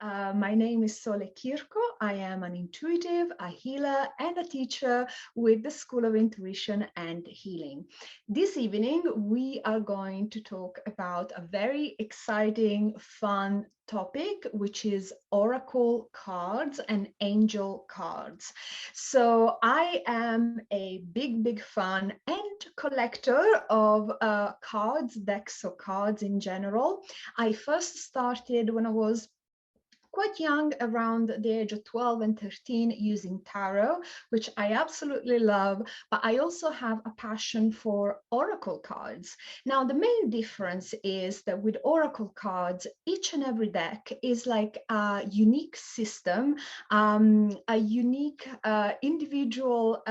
My name is Sole Chirco. I am an intuitive, a healer, and a teacher with the School of Intuition and Healing. This evening, we are going to talk about a very exciting, fun topic, which is oracle cards and angel cards. So I am a big fan and collector of cards, decks of cards in general. I first started when I was quite young, around the age of 12 and 13, using tarot, which I absolutely love, but I also have a passion for oracle cards. Now, the main difference is that with oracle cards, each and every deck is like a unique system, a unique individual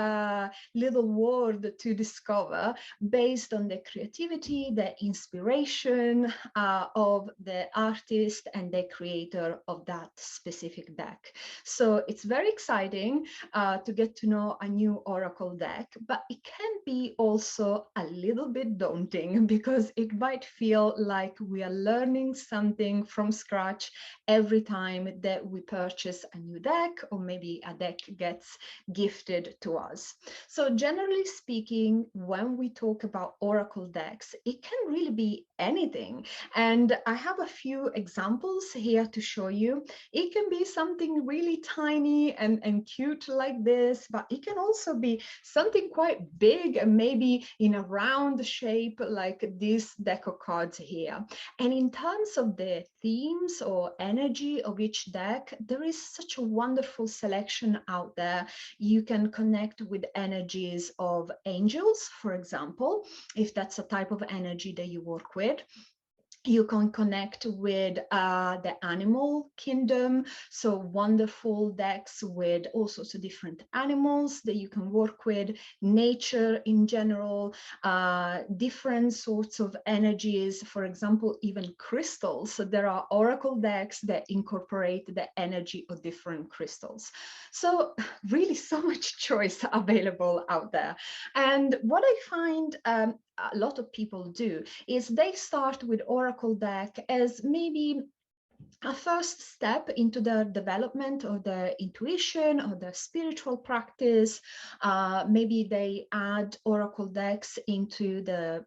little world to discover based on the creativity, the inspiration of the artist and the creator of that specific deck. So it's very exciting to get to know a new oracle deck, but it can be also a little bit daunting because it might feel like we are learning something from scratch every time that we purchase a new deck, or maybe a deck gets gifted to us. So generally speaking, when we talk about oracle decks, it can really be anything. And I have a few examples here to show you. It can be something really tiny and cute like this, but it can also be something quite big and maybe in a round shape like this deck of cards here. And in terms of the themes or energy of each deck, there is such a wonderful selection out there. You can connect with energies of angels, for example, if that's a type of energy that you work with. You can connect with the animal kingdom, so wonderful decks with all sorts of different animals that you can work with, nature in general, different sorts of energies, for example, even crystals. So there are oracle decks that incorporate the energy of different crystals. So really so much choice available out there. And what I find a lot of people do is they start with oracle deck as maybe a first step into the development of their intuition or their spiritual practice. Maybe they add oracle decks into the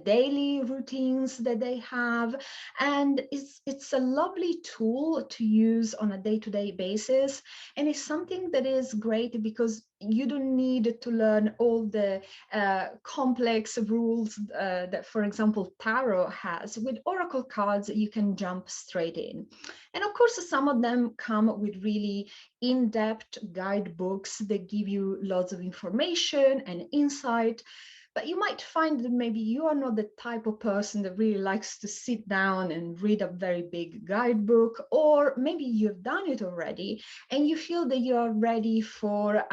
daily routines that they have. And it's a lovely tool to use on a day-to-day basis. And it's something that is great because you don't need to learn all the complex rules that, for example, tarot has. With oracle cards, you can jump straight in. And of course, some of them come with really in-depth guidebooks that give you lots of information and insight. But you might find that maybe you are not the type of person that really likes to sit down and read a very big guidebook, or maybe you've done it already and you feel that you are ready for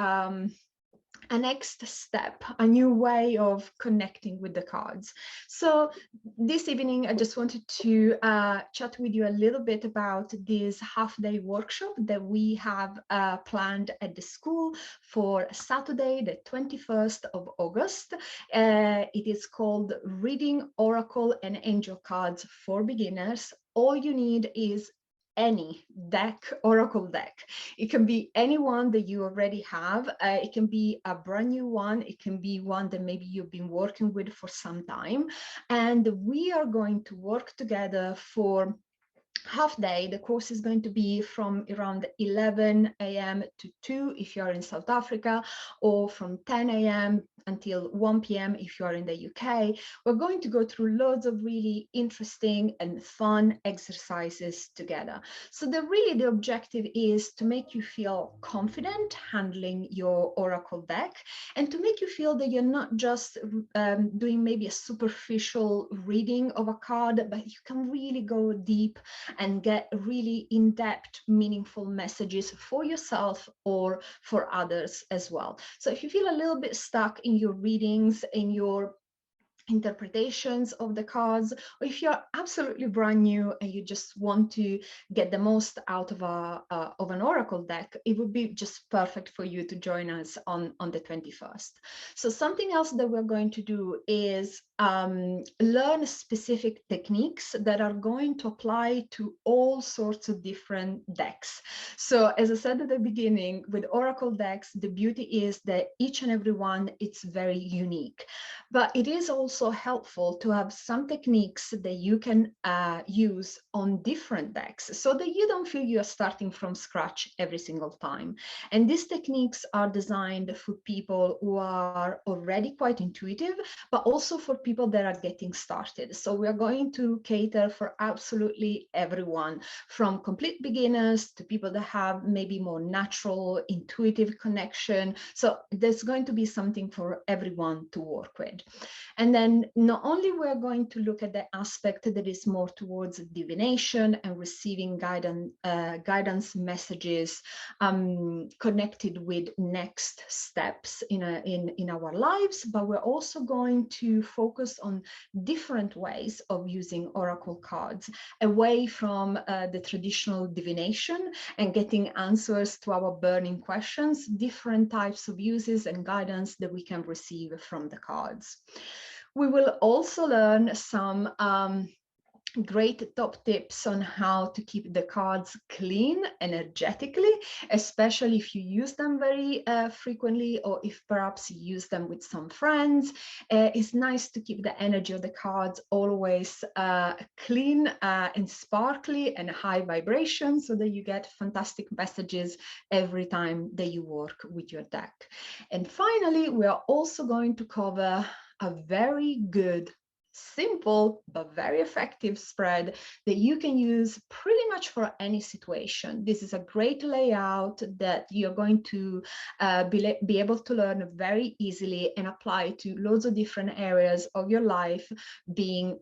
a next step, a new way of connecting with the cards. So this evening, I just wanted to chat with you a little bit about this half-day workshop that we have planned at the school for Saturday, the 21st of August. It is called Reading Oracle and Angel Cards for Beginners. All you need is any deck, oracle deck. It can be any one that you already have. It can be a brand new one. It can be one that maybe you've been working with for some time. And we are going to work together for half day. The course is going to be from around 11 a.m. to 2 if you're in South Africa, or from 10 a.m. until 1 p.m. if you are in the UK. We're going to go through loads of really interesting and fun exercises together. So the objective is to make you feel confident handling your oracle deck, and to make you feel that you're not just doing maybe a superficial reading of a card, but you can really go deep and get really in-depth, meaningful messages for yourself or for others as well. So if you feel a little bit stuck in your readings, in your interpretations of the cards, or if you're absolutely brand new and you just want to get the most out of an oracle deck, it would be just perfect for you to join us on the 21st. So something else that we're going to do is learn specific techniques that are going to apply to all sorts of different decks. So as I said at the beginning, with oracle decks, the beauty is that each and every one, it's very unique. But it is also helpful to have some techniques that you can use on different decks so that you don't feel you're starting from scratch every single time. And these techniques are designed for people who are already quite intuitive, but also for people that are getting started. So we are going to cater for absolutely everyone, from complete beginners to people that have maybe more natural, intuitive connection. So there's going to be something for everyone to work with. And then not only we're going to look at the aspect that is more towards divination and receiving guidance messages connected with next steps in our lives, but we're also going to focus on different ways of using oracle cards, away from the traditional divination and getting answers to our burning questions, different types of uses and guidance that we can receive from the cards. We will also learn some great top tips on how to keep the cards clean energetically, especially if you use them very frequently, or if perhaps you use them with some friends. It's nice to keep the energy of the cards always clean and sparkly and high vibration, so that you get fantastic messages every time that you work with your deck. And finally, we are also going to cover a very good, simple but very effective spread that you can use pretty much for any situation. This is a great layout that you're going to be able to learn very easily and apply to loads of different areas of your life, being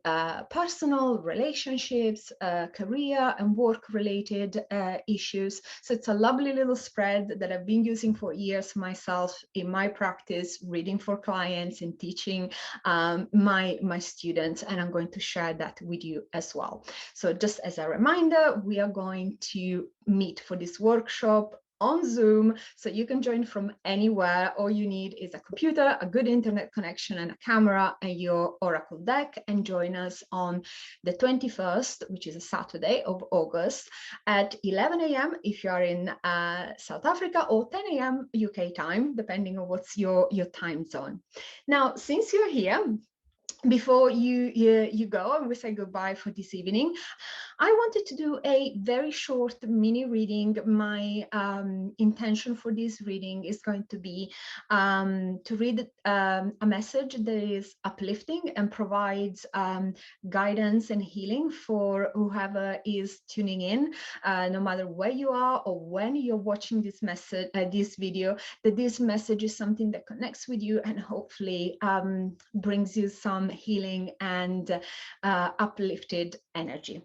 personal, relationships, career and work related issues. So it's a lovely little spread that I've been using for years myself in my practice, reading for clients and teaching my students, and I'm going to share that with you as well. So just as a reminder, we are going to meet for this workshop on Zoom, so you can join from anywhere. All you need is a computer, a good internet connection and a camera and your oracle deck, and join us on the 21st, which is a Saturday of August, at 11 a.m. if you are in South Africa, or 10 a.m. UK time, depending on what's your time zone. Now, since you're here, before you go and we say goodbye for this evening, I wanted to do a very short mini reading. My intention for this reading is going to be to read a message that is uplifting and provides guidance and healing for whoever is tuning in, no matter where you are or when you're watching this message, this video, that this message is something that connects with you and hopefully brings you some healing and uplifted energy.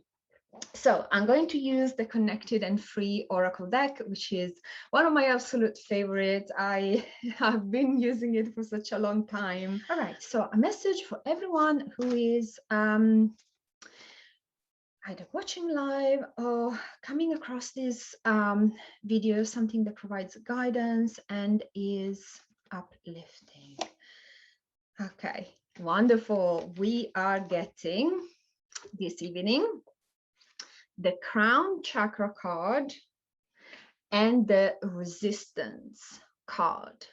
So I'm going to use the Connected and Free Oracle deck, which is one of my absolute favorites. I have been using it for such a long time. All right, so a message for everyone who is either watching live or coming across this video, something that provides guidance and is uplifting. Okay, wonderful. We are getting this evening the Crown Chakra card and the Resistance card.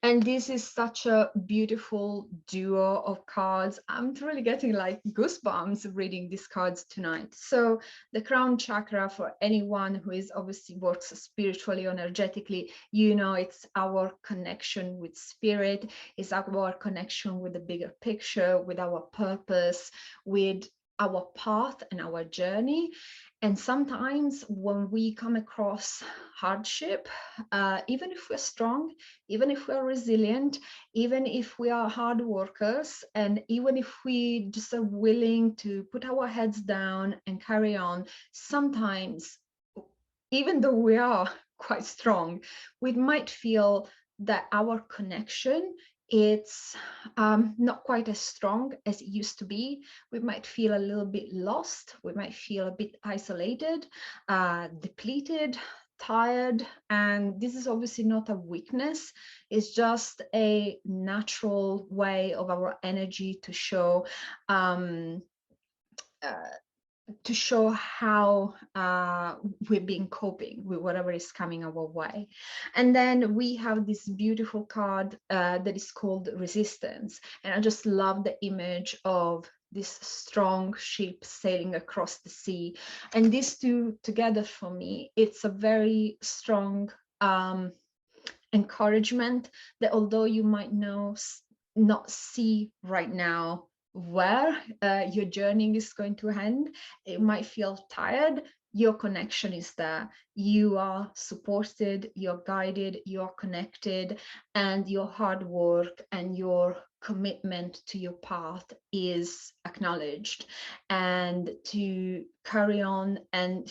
And this is such a beautiful duo of cards. I'm really getting like goosebumps reading these cards tonight. So the Crown Chakra, for anyone who is obviously works spiritually, energetically, you know, it's our connection with spirit, it's our connection with the bigger picture, with our purpose, with our path and our journey. And sometimes when we come across hardship, even if we're strong, even if we're resilient, even if we are hard workers, and even if we just are willing to put our heads down and carry on, sometimes, even though we are quite strong, we might feel that our connection it's not quite as strong as it used to be. We might feel a little bit lost. We might feel a bit isolated, depleted, tired. And this is obviously not a weakness. It's just a natural way of our energy um, uh, to show how we've been coping with whatever is coming our way. And then we have this beautiful card that is called Resistance. And I just love the image of this strong ship sailing across the sea. And these two together for me, it's a very strong encouragement that although you might not see right now where your journey is going to end, it might feel tired, your connection is there. You are supported, you're guided, you're connected, and your hard work and your commitment to your path is acknowledged. And to carry on and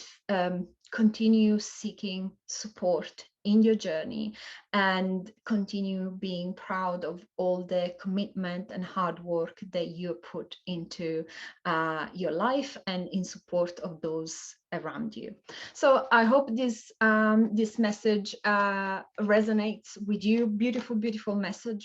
continue seeking support in your journey and continue being proud of all the commitment and hard work that you put into your life and in support of those around you. So I hope this message resonates with you. Beautiful, beautiful message.